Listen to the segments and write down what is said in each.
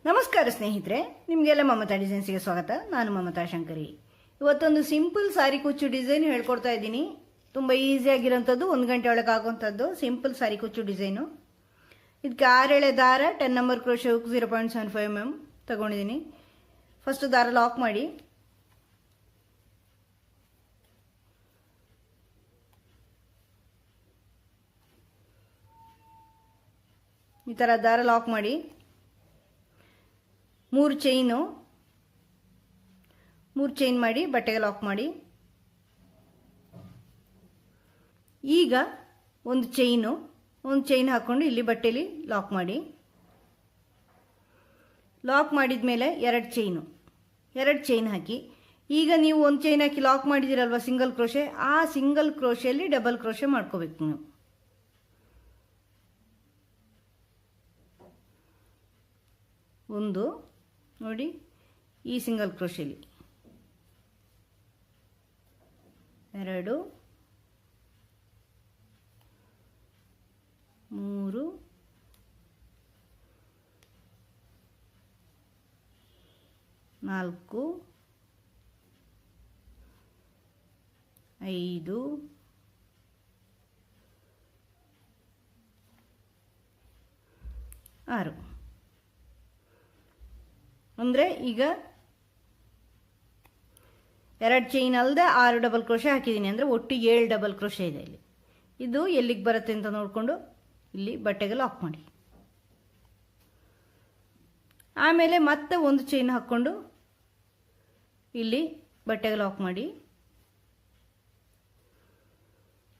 ನಮಸ್ಕಾರ ಸ್ನೇಹಿತರೆ, ನಿಮಗೆಲ್ಲ ಮಮತಾ ಡಿಸೈನ್ಸ್ಗೆ ಸ್ವಾಗತ. ನಾನು ಮಮತಾ ಶಂಕರಿ. ಇವತ್ತೊಂದು ಸಿಂಪಲ್ ಸಾರಿ ಕುಚ್ಚು ಡಿಸೈನ್ ಹೇಳ್ಕೊಡ್ತಾ ಇದ್ದೀನಿ. ತುಂಬ ಈಸಿಯಾಗಿರೋಂಥದ್ದು, 1 ಗಂಟೆ ಒಳಗೆ ಆಗುವಂಥದ್ದು ಸಿಂಪಲ್ ಸಾರಿ ಕುಚ್ಚು ಡಿಸೈನು. ಇದಕ್ಕೆ 6 ಎಳೆ ದಾರ, 10 ನಂಬರ್ ಕ್ರೋಶೆ ಹುಕ್ 0.75 mm ತಗೊಂಡಿದ್ದೀನಿ. ಫಸ್ಟ್ ದಾರ ಲಾಕ್ ಮಾಡಿ, ಈ ಥರ ದಾರ ಲಾಕ್ ಮಾಡಿ 3 ಚೈನ್ ಮಾಡಿ ಬಟ್ಟೆಗೆ ಲಾಕ್ ಮಾಡಿ. ಈಗ ಒಂದು ಚೈನ್ ಹಾಕ್ಕೊಂಡು ಇಲ್ಲಿ ಬಟ್ಟೆಯಲ್ಲಿ ಲಾಕ್ ಮಾಡಿ. ಲಾಕ್ ಮಾಡಿದ ಮೇಲೆ 2 ಚೈನ್ ಹಾಕಿ. ಈಗ ನೀವು ಒಂದು ಚೈನ್ ಹಾಕಿ ಲಾಕ್ ಮಾಡಿದಿರಲ್ವ ಸಿಂಗಲ್ ಕ್ರೋಶೆ, ಆ ಸಿಂಗಲ್ ಕ್ರೋಶೆಯಲ್ಲಿ ಡಬಲ್ ಕ್ರೋಶೆ ಮಾಡ್ಕೋಬೇಕು ನೀವು. ಒಂದು ನೋಡಿ, ಈ ಸಿಂಗಲ್ ಕ್ರೋಶೆಲಿ 2 3 4 5 6. ಅಂದರೆ ಈಗ 2 ಚೈನ್ ಅಲ್ಲದೆ 6 ಡಬಲ್ ಕ್ರೋಶೆ ಹಾಕಿದ್ದೀನಿ. ಅಂದರೆ ಒಟ್ಟು 7 ಡಬಲ್ ಕ್ರೋಶೆ ಇದೆ ಇಲ್ಲಿ. ಇದು ಎಲ್ಲಿಗೆ ಬರುತ್ತೆ ಅಂತ ನೋಡಿಕೊಂಡು ಇಲ್ಲಿ ಬಟ್ಟೆಗೆ ಲಾಕ್ ಮಾಡಿ. ಆಮೇಲೆ ಮತ್ತೆ ಒಂದು ಚೈನ್ ಹಾಕ್ಕೊಂಡು ಇಲ್ಲಿ ಬಟ್ಟೆಗೆ ಲಾಕ್ ಮಾಡಿ.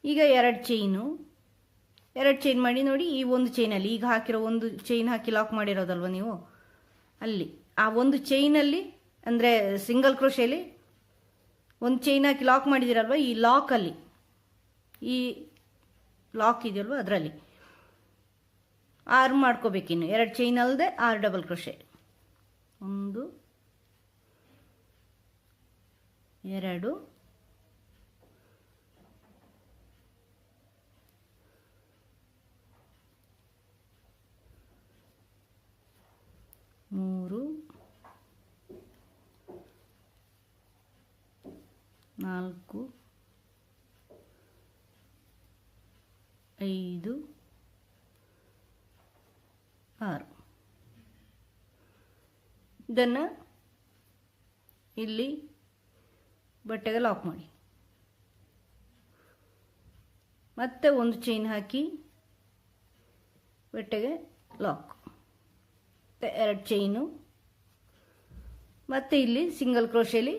ಈಗ 2 ಚೈನ್ ಮಾಡಿ ನೋಡಿ, ಈ ಒಂದು ಚೈನಲ್ಲಿ ಈಗ ಹಾಕಿರೋ ಒಂದು ಚೈನ್ ಹಾಕಿ ಲಾಕ್ ಮಾಡಿರೋದಲ್ವ ನೀವು, ಅಲ್ಲಿ ಆ ಒಂದು ಚೈನಲ್ಲಿ ಅಂದರೆ ಸಿಂಗಲ್ ಕ್ರೋಶೆಯಲ್ಲಿ ಒಂದು ಚೈನ್ ಹಾಕಿ ಲಾಕ್ ಮಾಡಿದಿರಲ್ವ, ಈ ಲಾಕಲ್ಲಿ ಈ ಲಾಕ್ ಇದೆಯಲ್ವ ಅದರಲ್ಲಿ 6 ಮಾಡ್ಕೋಬೇಕಿನ್ನು. 2 ಚೈನ್ ಅಲ್ಲದೆ 6 ಡಬಲ್ ಕ್ರೋಶೆ. 1 2 3 4 5 6. ಇದನ್ನು ಇಲ್ಲಿ ಬಟ್ಟೆಗೆ ಲಾಕ್ ಮಾಡಿ. ಮತ್ತೆ ಒಂದು ಚೈನ್ ಹಾಕಿ ಬಟ್ಟೆಗೆ ಲಾಕ್. 2 ಚೈನು ಮತ್ತೆ ಇಲ್ಲಿ ಸಿಂಗಲ್ ಕ್ರೋಶೆಲಿ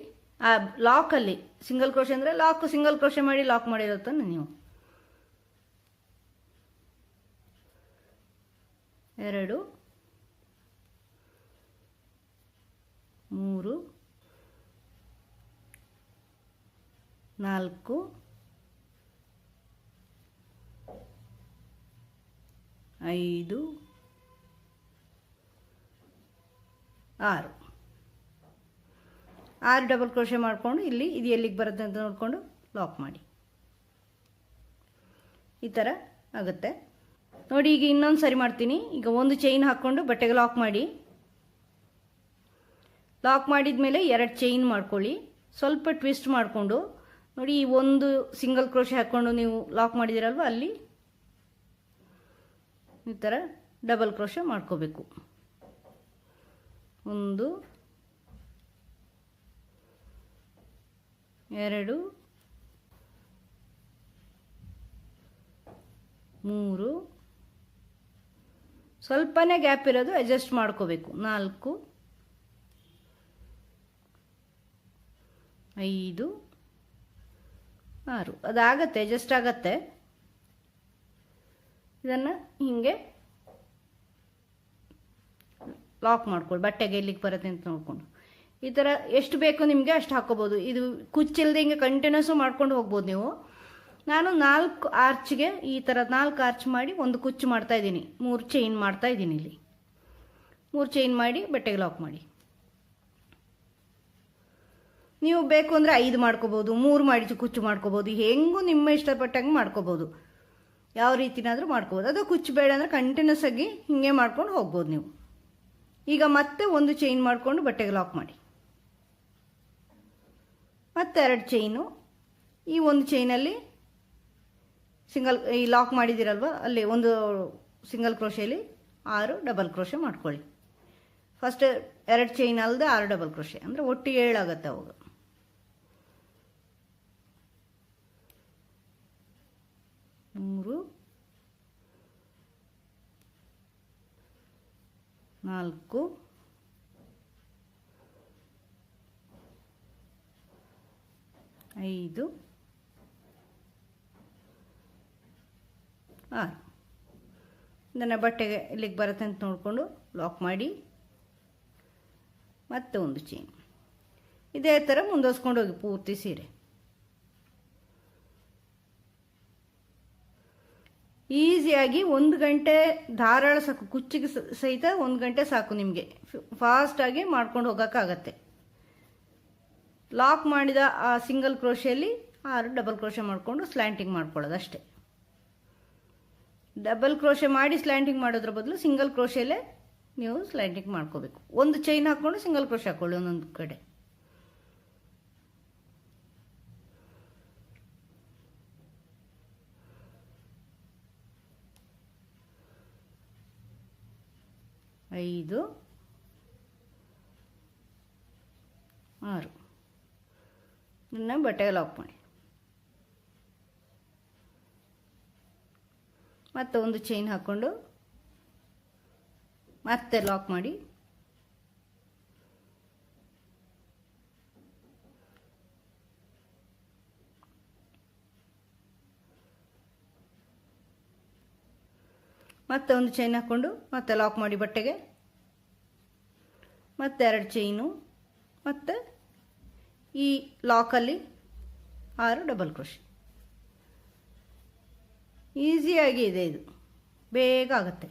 ಆ ಲಾಕಲ್ಲಿ ಸಿಂಗಲ್ ಕ್ರೋಶೆ ಅಂದರೆ ಸಿಂಗಲ್ ಕ್ರೋಶೆ ಮಾಡಿ ಲಾಕ್ ಮಾಡಿರುತ್ತಾನೆ ನೀವು. 2 3 4 5 6 ಡಬಲ್ ಕ್ರೋಶೆ ಮಾಡಿಕೊಂಡು ಇಲ್ಲಿ ಇದು ಎಲ್ಲಿಗೆ ಬರುತ್ತೆ ಅಂತ ನೋಡಿಕೊಂಡು ಲಾಕ್ ಮಾಡಿ. ಈ ಥರ ಆಗುತ್ತೆ ನೋಡಿ. ಈಗ ಇನ್ನೊಂದು ಸರಿ ಮಾಡ್ತೀನಿ. ಈಗ ಒಂದು ಚೈನ್ ಹಾಕ್ಕೊಂಡು ಬಟ್ಟೆಗೆ ಲಾಕ್ ಮಾಡಿ. ಲಾಕ್ ಮಾಡಿದ ಮೇಲೆ 2 ಚೈನ್ ಮಾಡ್ಕೊಳ್ಳಿ. ಸ್ವಲ್ಪ ಟ್ವಿಸ್ಟ್ ಮಾಡಿಕೊಂಡು ನೋಡಿ, ಈ ಒಂದು ಸಿಂಗಲ್ ಕ್ರೋಶೆ ಹಾಕ್ಕೊಂಡು ನೀವು ಲಾಕ್ ಮಾಡಿದಿರಲ್ವ, ಅಲ್ಲಿ ಈ ಥರ ಡಬಲ್ ಕ್ರೋಶೆ ಮಾಡ್ಕೋಬೇಕು. 1 2 3 ಸ್ವಲ್ಪನೇ ಗ್ಯಾಪ್ ಇರೋದು ಅಡ್ಜಸ್ಟ್ ಮಾಡ್ಕೋಬೇಕು. 4 5 6 ಅದಾಗತ್ತೆ, ಅಡ್ಜಸ್ಟ್ ಆಗತ್ತೆ. ಇದನ್ನು ಹೀಗೆ ಲಾಕ್ ಮಾಡ್ಕೊಳ್ಳಿ, ಬಟ್ಟೆಗೆ ಎಲ್ಲಿಗೆ ಬರುತ್ತೆ ಅಂತ ನೋಡಿಕೊಂಡು. ಈ ಥರ ಎಷ್ಟು ಬೇಕು ನಿಮಗೆ ಅಷ್ಟು ಹಾಕ್ಕೋಬೋದು. ಇದು ಕುಚ್ಚಿಲ್ಲದೆ ಹಿಂಗೆ ಕಂಟಿನ್ಯೂಸು ಮಾಡ್ಕೊಂಡು ಹೋಗ್ಬೋದು ನೀವು. ನಾನು 4 ಆರ್ಚ್ಗೆ ಈ ಥರ 4 ಆರ್ಚ್ ಮಾಡಿ ಒಂದು ಕುಚ್ಚು ಮಾಡ್ತಾಯಿದ್ದೀನಿ. 3 ಚೈನ್ ಮಾಡ್ತಾಯಿದ್ದೀನಿ. ಇಲ್ಲಿ 3 ಚೈನ್ ಮಾಡಿ ಬಟ್ಟೆಗೆ ಲಾಕ್ ಮಾಡಿ. ನೀವು ಬೇಕು ಅಂದರೆ 5 ಮಾಡ್ಕೋಬೋದು, 3 ಮಾಡಿ ಕುಚ್ಚು ಮಾಡ್ಕೋಬೋದು. ಹೆಂಗೂ ನಿಮ್ಮ ಇಷ್ಟಪಟ್ಟಂಗೆ ಮಾಡ್ಕೋಬೋದು. ಯಾವ ರೀತಿನಾದರೂ ಮಾಡ್ಕೋಬೋದು. ಅದು ಕುಚ್ಚು ಬೇಡ ಅಂದರೆ ಕಂಟಿನ್ಯೂಸ್ ಆಗಿ ಹಿಂಗೆ ಮಾಡ್ಕೊಂಡು ಹೋಗ್ಬೋದು ನೀವು. ಈಗ ಮತ್ತೆ ಒಂದು ಚೈನ್ ಮಾಡಿಕೊಂಡು ಬಟ್ಟೆಗೆ ಲಾಕ್ ಮಾಡಿ, ಮತ್ತೆ 2 ಚೈನು. ಈ ಒಂದು ಚೈನಲ್ಲಿ ಸಿಂಗಲ್, ಈ ಲಾಕ್ ಮಾಡಿದ್ದೀರಲ್ವ ಅಲ್ಲಿ ಒಂದು ಸಿಂಗಲ್ ಕ್ರೋಶೆಯಲ್ಲಿ 6 ಡಬಲ್ ಕ್ರೋಶೆ ಮಾಡ್ಕೊಳ್ಳಿ. ಫಸ್ಟ್ 2 ಚೈನ್ ಅಲ್ಲದೆ 6 ಡಬಲ್ ಕ್ರೋಶೆ, ಅಂದರೆ ಒಟ್ಟು 7 ಆಗುತ್ತೆ ಅವಾಗ. 3 4 5 6. ಇದನ್ನು ಬಟ್ಟೆಗೆ ಇಲ್ಲಿಗೆ ಬರುತ್ತೆ ಅಂತ ನೋಡಿಕೊಂಡು ಲಾಕ್ ಮಾಡಿ ಮತ್ತೆ ಒಂದು ಚೈನ್. ಇದೇ ಥರ ಮುಂದುವರ್ಸ್ಕೊಂಡು ಹೋಗಿ ಪೂರ್ತಿ ಸೀರೆ. ಈಸಿಯಾಗಿ 1 ಗಂಟೆ ಧಾರಾಳ ಸಾಕು, ಕುಚ್ಚಿಗೆ ಸಹಿತ 1 ಗಂಟೆ ಸಾಕು ನಿಮಗೆ. ಫಾಸ್ಟಾಗಿ ಮಾಡ್ಕೊಂಡು ಹೋಗೋಕ್ಕಾಗತ್ತೆ. ಲಾಕ್ ಮಾಡಿದ ಆ ಸಿಂಗಲ್ ಕ್ರೋಶೆಯಲ್ಲಿ 6 ಡಬಲ್ ಕ್ರೋಶೆ ಮಾಡಿಕೊಂಡು ಸ್ಲ್ಯಾಂಟಿಂಗ್ ಮಾಡ್ಕೊಳ್ಳೋದು ಅಷ್ಟೇ. ಡಬಲ್ ಕ್ರೋಶೆ ಮಾಡಿ ಸ್ಲ್ಯಾಂಟಿಂಗ್ ಮಾಡೋದ್ರ ಬದಲು ಸಿಂಗಲ್ ಕ್ರೋಶೆಯಲ್ಲೇ ನೀವು ಸ್ಲ್ಯಾಂಟಿಂಗ್ ಮಾಡ್ಕೋಬೇಕು. ಒಂದು ಚೈನ್ ಹಾಕ್ಕೊಂಡು ಸಿಂಗಲ್ ಕ್ರೋಶೆ ಹಾಕ್ಕೊಳ್ಳಿ ಒಂದೊಂದು ಕಡೆ. ಐದು 6 ಇದನ್ನ ಬಟ್ಟೆಗೆ ಲಾಕ್ ಮಾಡಿ, ಮತ್ತೆ ಒಂದು ಚೈನ್ ಹಾಕ್ಕೊಂಡು ಮತ್ತೆ ಲಾಕ್ ಮಾಡಿ, ಮತ್ತೆ ಒಂದು ಚೈನ್ ಹಾಕ್ಕೊಂಡು ಮತ್ತೆ ಲಾಕ್ ಮಾಡಿ ಬಟ್ಟೆಗೆ, ಮತ್ತೆ 2 ಚೈನು, ಮತ್ತು ಈ ಲಾಕಲ್ಲಿ 6 ಡಬಲ್ ಕ್ರೋಶೆ. ಈಸಿಯಾಗಿ ಇದೆ, ಇದು ಬೇಗ ಆಗುತ್ತೆ.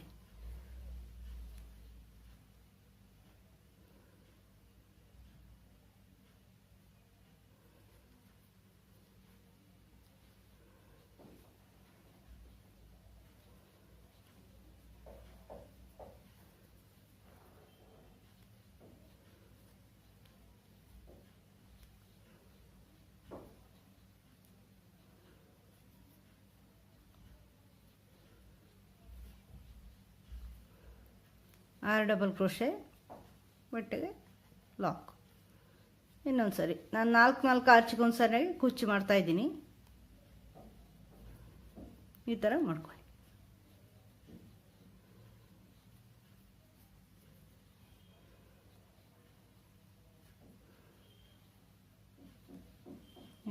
ಆರು ಡಬಲ್ ಕ್ರೋಶೆ ಬಟ್ಟೆಗೆ ಲಾಕ್. ಇನ್ನೊಂದು ಸರಿ ನಾನು 4 ಆರ್ಚಿಗೊಂದು ಸರಿಯಾಗಿ ಕುಚ್ಚು ಮಾಡ್ತಾಯಿದ್ದೀನಿ. ಈ ಥರ ಮಾಡ್ಕೊಳ್ಳಿ.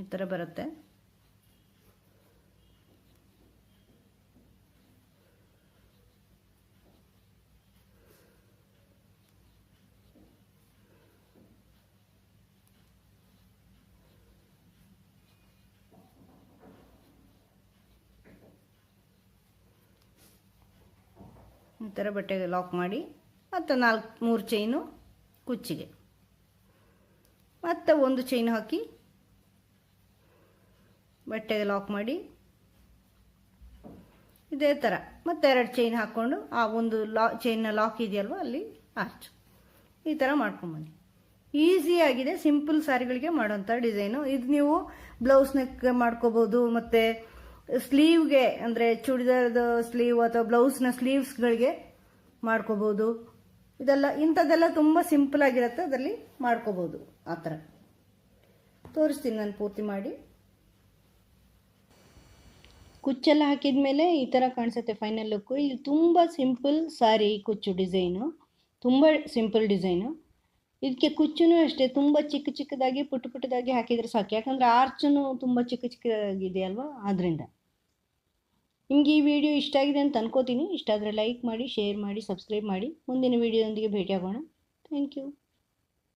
ಈ ಥರ ಬರುತ್ತೆ. ಈ ಥರ ಬಟ್ಟೆಗೆ ಲಾಕ್ ಮಾಡಿ, ಮತ್ತು 3 ಚೈನು ಕುಚ್ಚಿಗೆ, ಮತ್ತು ಒಂದು ಚೈನ್ ಹಾಕಿ ಬಟ್ಟೆಗೆ ಲಾಕ್ ಮಾಡಿ, ಇದೇ ಥರ ಮತ್ತೆ 2 ಚೈನ್ ಹಾಕ್ಕೊಂಡು ಆ ಒಂದು ಚೈನ್ನ ಲಾಕ್ ಇದೆಯಲ್ವ ಅಲ್ಲಿ ಆರ್ಚ್. ಈ ಥರ ಮಾಡ್ಕೊಂಬನ್ನಿ. ಈಸಿಯಾಗಿದೆ, ಸಿಂಪಲ್ ಸ್ಯಾರಿಗಳಿಗೆ ಮಾಡೋಂಥ ಡಿಸೈನು ಇದು. ನೀವು ಬ್ಲೌಸ್ ನೆಕ್ ಮಾಡ್ಕೋಬೋದು, ಮತ್ತು ಸ್ಲೀವ್ಗೆ ಅಂದರೆ ಚೂಡಿದಾರದ ಸ್ಲೀವ್ ಅಥವಾ ಬ್ಲೌಸ್ನ ಸ್ಲೀವ್ಸ್ಗಳಿಗೆ ಮಾಡ್ಕೋಬೋದು. ಇಂಥದ್ದೆಲ್ಲ ತುಂಬ ಸಿಂಪಲ್ ಆಗಿರುತ್ತೆ, ಅದರಲ್ಲಿ ಮಾಡ್ಕೋಬೋದು. ಆ ಥರ ತೋರಿಸ್ತೀನಿ ನಾನು ಪೂರ್ತಿ ಮಾಡಿ. ಕುಚ್ಚೆಲ್ಲ ಹಾಕಿದ ಮೇಲೆ ಈ ಥರ ಕಾಣಿಸುತ್ತೆ ಫೈನಲ್ ಲುಕ್ಕು. ಇಲ್ಲಿ ತುಂಬ ಸಿಂಪಲ್ ಸಾರಿ ಕುಚ್ಚು ಡಿಸೈನು, ತುಂಬ ಸಿಂಪಲ್ ಡಿಸೈನು. ಇದಕ್ಕೆ ಕುಚ್ಚೂ ಅಷ್ಟೇ ತುಂಬ ಚಿಕ್ಕದಾಗಿ ಪುಟ್ಟದಾಗಿ ಹಾಕಿದರೆ ಸಾಕು, ಯಾಕಂದರೆ ಆರ್ಚೂ ತುಂಬ ಚಿಕ್ಕದಾಗಿದೆ ಅಲ್ವಾ, ಆದ್ದರಿಂದ. ನಿಮಗೆ ಈ ವಿಡಿಯೋ ಇಷ್ಟ ಆಗಿದೆ ಅಂತ ಅನ್ಕೋತೀನಿ. ಇಷ್ಟ ಆದರೆ ಲೈಕ್ ಮಾಡಿ, ಶೇರ್ ಮಾಡಿ, ಸಬ್ಸ್ಕ್ರೈಬ್ ಮಾಡಿ. ಮುಂದಿನ ವಿಡಿಯೋದೊಂದಿಗೆ ಭೇಟಿಯಾಗೋಣ. Thank you.